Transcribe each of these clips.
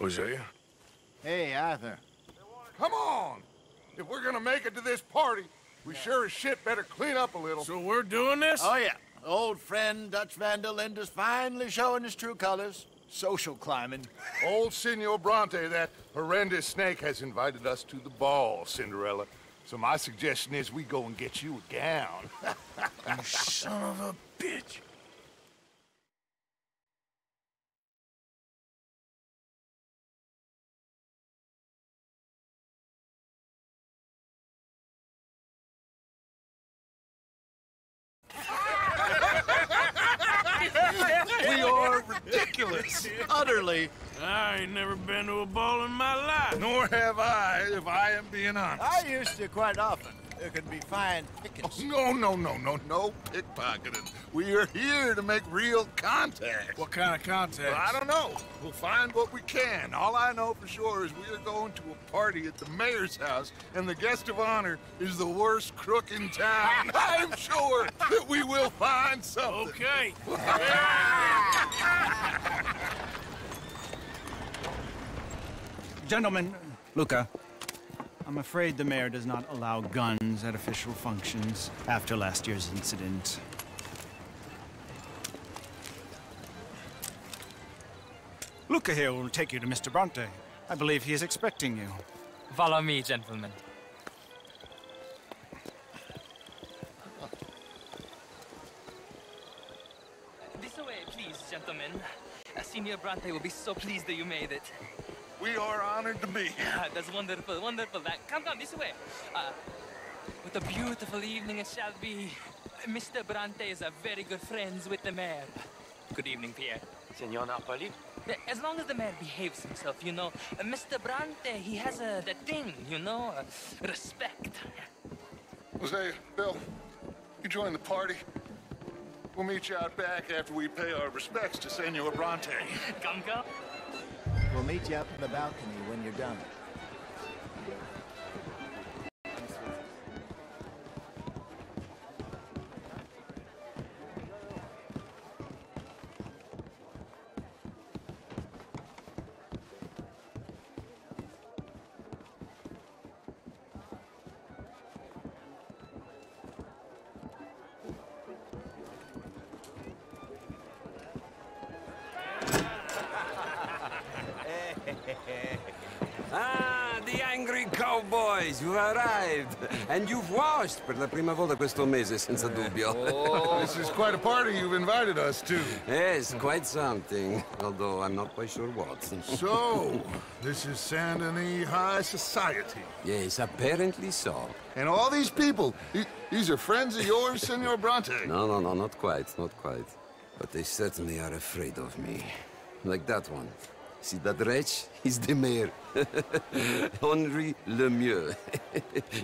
Hosea? Hey, Arthur. Come on! If we're gonna make it to this party, we sure as shit better clean up a little. So we're doing this? Oh, yeah. Old friend Dutch Van der Linde's finally showing his true colors. Social climbing. Old Senor Bronte, that horrendous snake, has invited us to the ball, Cinderella. So my suggestion is we go and get you a gown. You son of a bitch. We are ridiculous. Utterly. I ain't never been to a ball in my life. Nor have I, if I am being honest. I used to quite often. There could be fine pickings. No pickpocketing. We are here to make real contact. What kind of contact? Well, I don't know. We'll find what we can. All I know for sure is we are going to a party at the mayor's house, and the guest of honor is the worst crook in town. I'm sure that we will find something. Okay. Gentlemen, Luca, I'm afraid the mayor does not allow guns at official functions after last year's incident. Luca here will take you to Mr. Bronte. I believe he is expecting you. Follow me, gentlemen. This way, please, gentlemen. Senior Bronte will be so pleased that you made it. We are honored to be here. That's wonderful, wonderful. Come this way. What a beautiful evening it shall be. Mr. Bronte is a very good friends with the mayor. Good evening, Pierre. Senor Napoli? As long as the mayor behaves himself, you know. Mr. Bronte, he has that thing, you know, respect. Jose, Bill, you join the party. We'll meet you out back after we pay our respects to Senor Bronte. Come. We'll meet you up in the balcony when you're done. The angry cowboys, you've arrived. And you've washed per la prima volta questo mese, senza dubbio. This is quite a party you've invited us to. Yes, quite something. Although I'm not quite sure what. So, this is Saint Denis High Society. Yes, apparently so. And all these people, these are friends of yours, Senor Bronte? No, not quite, not quite. But they certainly are afraid of me. Like that one. See that wretch? He's the mayor. Henri Lemieux.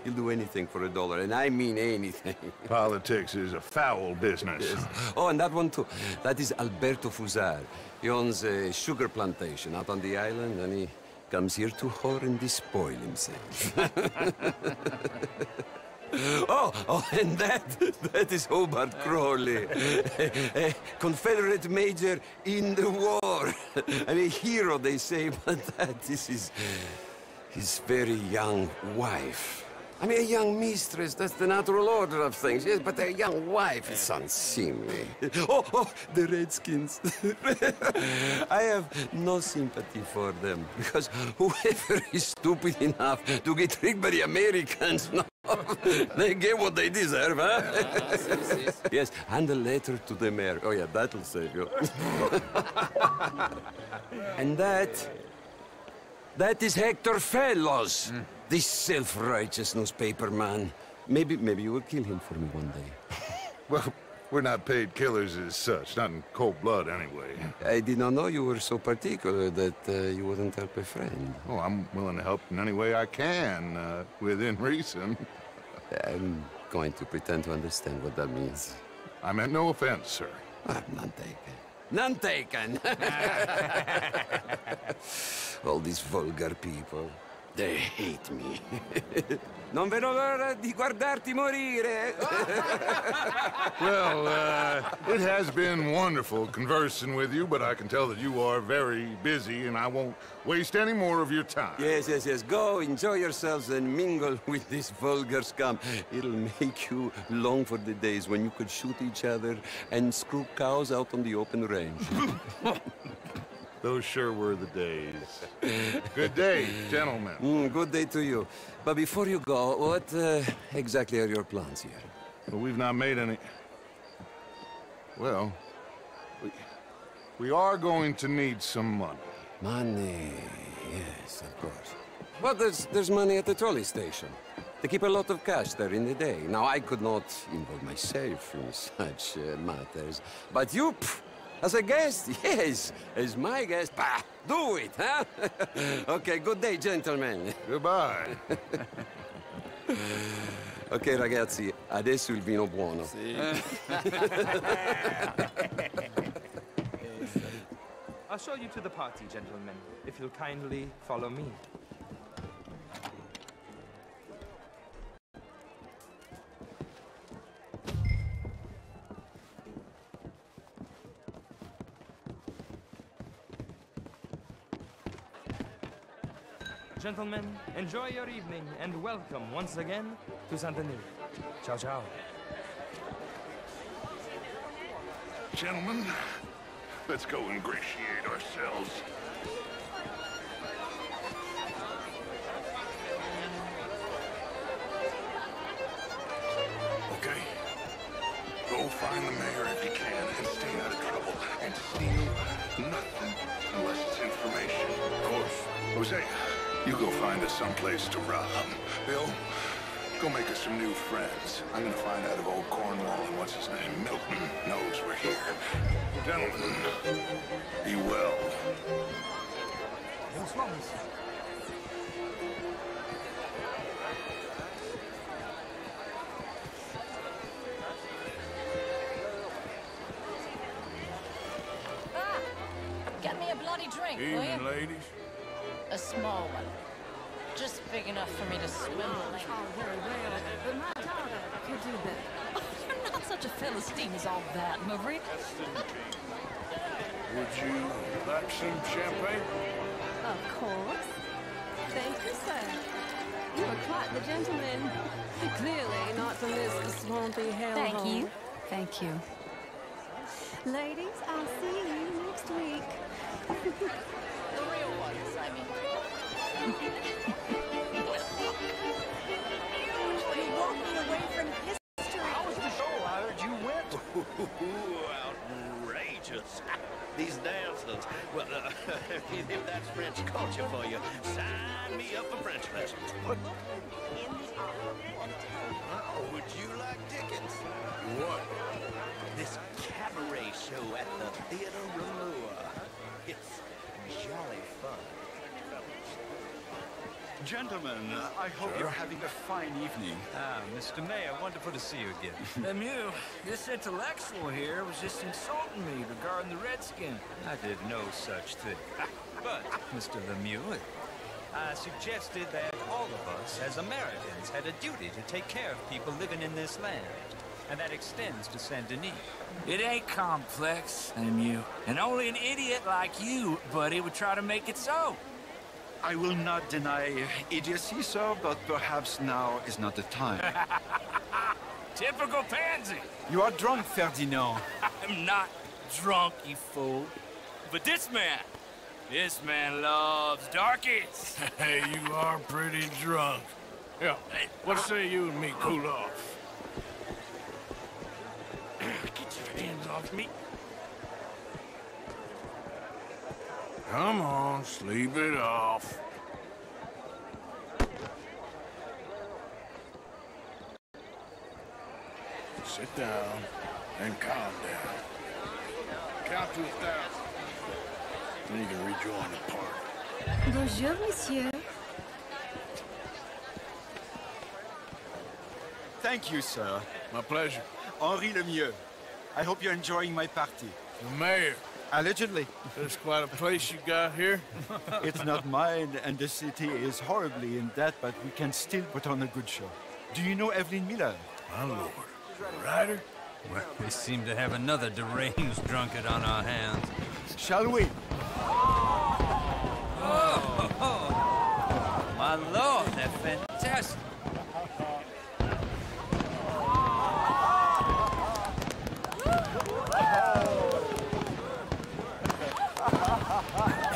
He'll do anything for $1, and I mean anything. Politics is a foul business. Yes. Oh, and that one too. That is Alberto Fusar. He owns a sugar plantation out on the island, and he comes here to whore and despoil himself. Oh, and that is Hobart Crawley, a Confederate major in the war. I mean, a hero, they say, but that is his very young wife. I mean, a young mistress, that's the natural order of things, yes, but a young wife is unseemly. Oh, the Redskins. I have no sympathy for them, because whoever is stupid enough to get tricked by the Americans, no, they get what they deserve, huh? Yes, and a letter to the mayor. Oh, yeah, that'll save you. And that is Hector Fellows. This self-righteous newspaper man. Maybe you will kill him for me one day. Well, we're not paid killers as such, not in cold blood anyway. I did not know you were so particular that you wouldn't help a friend. Oh, I'm willing to help in any way I can, within reason. I'm going to pretend to understand what that means. I meant no offense, sir. None taken. None taken! All these vulgar people. They hate me. Non vedo l'ora di guardarti morire. Well, it has been wonderful conversing with you, but I can tell that you are very busy, and I won't waste any more of your time. Yes, yes, yes. Go, enjoy yourselves, and mingle with this vulgar scum. It'll make you long for the days when you could shoot each other and screw cows out on the open range. Those sure were the days. Good day, gentlemen. Good day to you. But before you go, what exactly are your plans here? Well, we've not made any... Well, we are going to need some money. Money, yes, of course. But there's money at the trolley station. They keep a lot of cash there in the day. Now, I could not involve myself in such matters. But you, as a guest, yes, as my guest, bah, do it, huh? Okay, good day, gentlemen. Goodbye. Ok, ragazzi, adesso il vino buono. I'll show you to the party, gentlemen, if you'll kindly follow me. Gentlemen, enjoy your evening and welcome once again to Saint-Denis. Ciao, ciao. Gentlemen, let's go ingratiate ourselves. Okay. Go find the mayor if you can and stay out of trouble. And steal nothing unless it's information. Of course. Jose, you go find us someplace to rob. Bill, go make us some new friends. I'm gonna find out if old Cornwall and what's his name, Milton, knows we're here. Gentlemen, be well. Get me a bloody drink, will Evening, you? ladies. A small one. Just big enough for me to swim in. Oh, very well. But my daughter could do that. You're not such a Philistine as all that, Maverick. Would you like some champagne? Of course. Thank you, sir. You are quite the gentleman. Clearly not from this swampy hellhole. Thank you. Thank you. Ladies, I'll see you next week. The real ones, I mean. You walked me away from history. How was the show? I heard you went. Outrageous. These dancers. Well, if that's French culture for you, sign me up for French lessons. Would you like tickets? What? This cabaret show at the Theater Rouleur. It's jolly fun. Gentlemen, I hope you're having a fine evening. Ah, Mr. Mayor, wonderful to see you again. Lemieux, this intellectual here was just insulting me regarding the Redskin. I did no such thing. But, Mr. Lemieux, I suggested that all of us, as Americans, had a duty to take care of people living in this land. And that extends to Saint-Denis. It ain't complex, Lemieux. And only an idiot like you, buddy, would try to make it so. I will not deny idiocy, sir, but perhaps now is not the time. Typical pansy. You are drunk, Ferdinand. I'm not drunk, you fool. But this man loves darkies. Hey, you are pretty drunk. Yeah, what say you and me cool off? Get your hands off me. Come on, sleep it off. Sit down and calm down. Count to 1,000. Then you can rejoin the party. Bonjour, monsieur. Thank you, sir. My pleasure. Henri Lemieux. I hope you're enjoying my party. The mayor. Allegedly. There's quite a place you got here. It's not mine, and the city is horribly in debt, but we can still put on a good show. Do you know Evelyn Miller? My lord. Ryder? Well, we seem to have another deranged drunkard on our hands. Shall we? Oh, my lord, they're fantastic.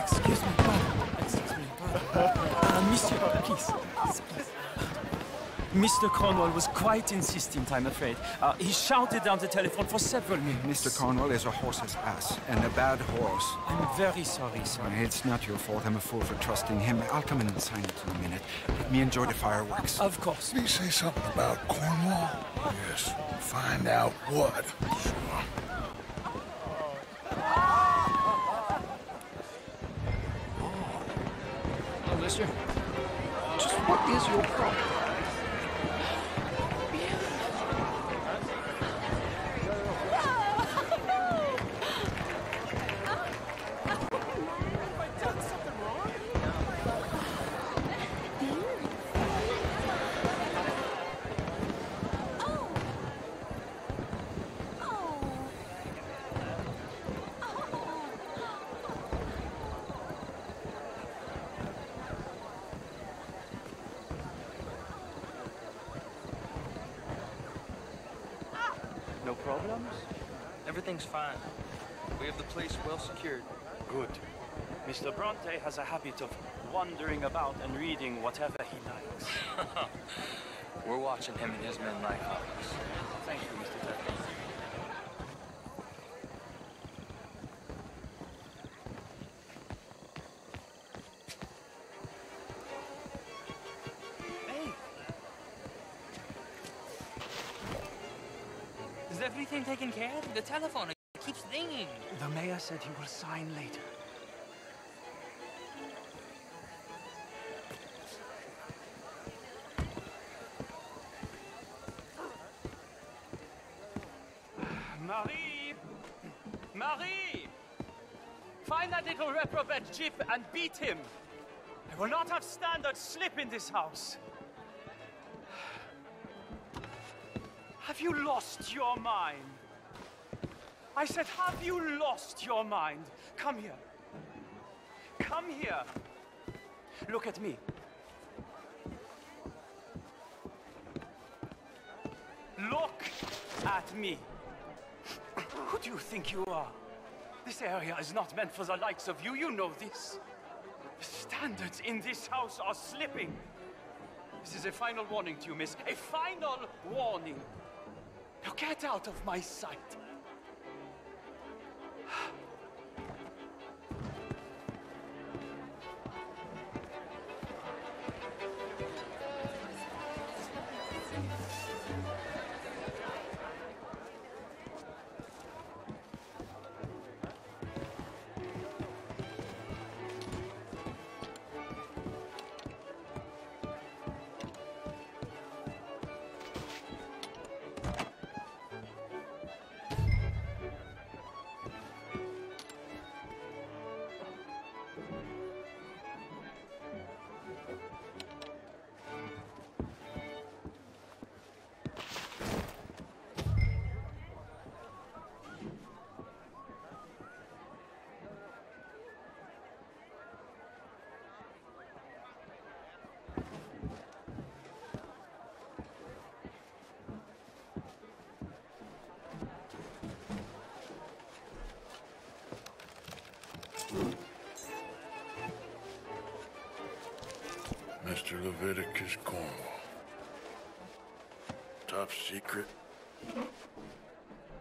Excuse me, monsieur, please. Mr. Cornwall was quite insistent, I'm afraid. He shouted down the telephone for several minutes. Mr. Cornwall is a horse's ass, and a bad horse. I'm very sorry, sir. It's not your fault. I'm a fool for trusting him. I'll come in and sign it in a minute. Let me enjoy the fireworks. Of course. Did he say something about Cornwall? Yes. Find out what. Sure. Oh, monsieur. Just what is your problem? No problems? Everything's fine. We have the place well secured. Good. Mr. Bronte has a habit of wandering about and reading whatever he likes. We're watching him and his men like hawks. Thank you, Mr. Dudley. Is everything taken care of? The telephone, it keeps ringing. The mayor said he will sign later. Marie! Marie! Find that little reprobate Jip and beat him. I will not have standards slip in this house. Have you lost your mind? I said, have you lost your mind? Come here. Come here. Look at me. Look at me. Who do you think you are? This area is not meant for the likes of you. You know this. The standards in this house are slipping. This is a final warning to you, miss. A final warning. Now get out of my sight. Mr. Leviticus Cornwall. Top secret.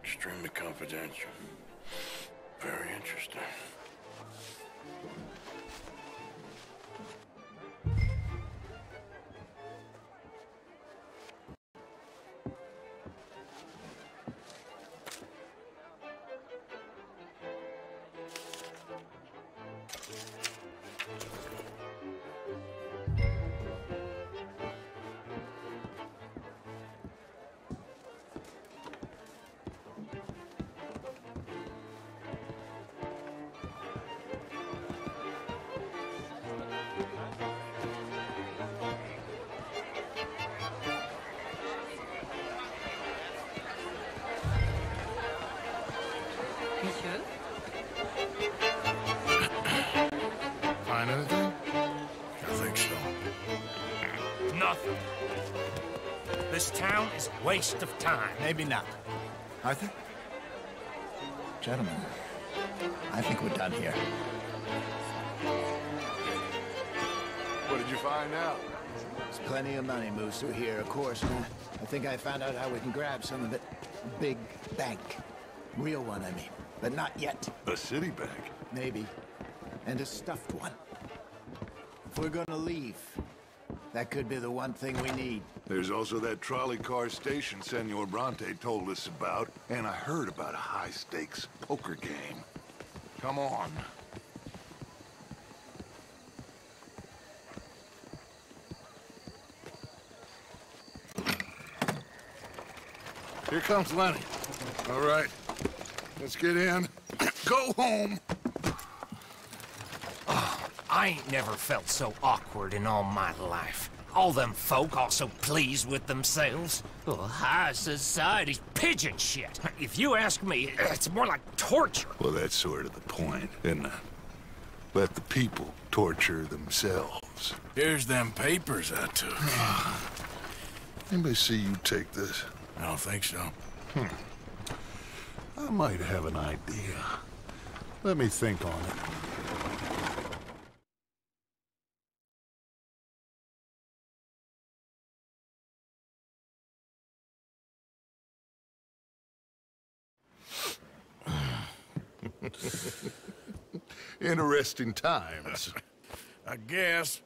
Extremely confidential. Very interesting. Monsieur? Find anything? I think so. Nothing. This town is a waste of time. Maybe not. Arthur? Gentlemen, I think we're done here. What did you find out? There's plenty of money moves through here, of course. I think I found out how we can grab some of it. A big bank. Real one, I mean. But not yet. A city bank? Maybe. And a stuffed one. If we're gonna leave, that could be the one thing we need. There's also that trolley car station Senor Bronte told us about, and I heard about a high-stakes poker game. Come on. Here comes Lenny. All right, let's get in. Go home. I ain't never felt so awkward in all my life. All them folk all so pleased with themselves. Oh, high society's pigeon shit. If you ask me, it's more like torture. Well, that's sort of the point, isn't it? Let the people torture themselves. Here's them papers I took. Anybody see you take this? I don't think so. I might have an idea. Let me think on it. Interesting times. I guess.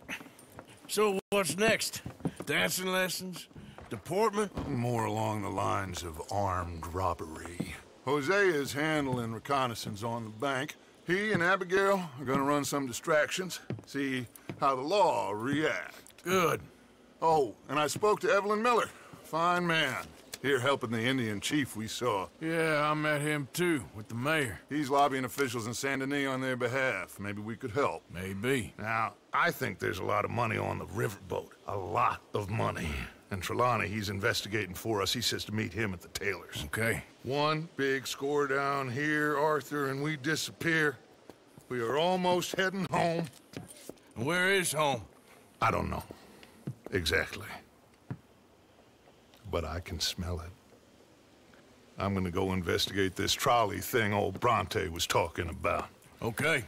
So what's next? Dancing lessons? Deportment? More along the lines of armed robbery. Jose is handling reconnaissance on the bank. He and Abigail are gonna run some distractions, see how the law reacts. Good. Oh, and I spoke to Evelyn Miller. Fine man. Here helping the Indian chief we saw. Yeah, I met him too, with the mayor. He's lobbying officials in Saint Denis on their behalf. Maybe we could help. Maybe. Now, I think there's a lot of money on the riverboat. A lot of money. And Trelawney, he's investigating for us. He says to meet him at the Taylor's. Okay. One big score down here, Arthur, and we disappear. We are almost heading home. Where is home? I don't know. Exactly. But I can smell it. I'm gonna go investigate this trolley thing old Bronte was talking about. Okay.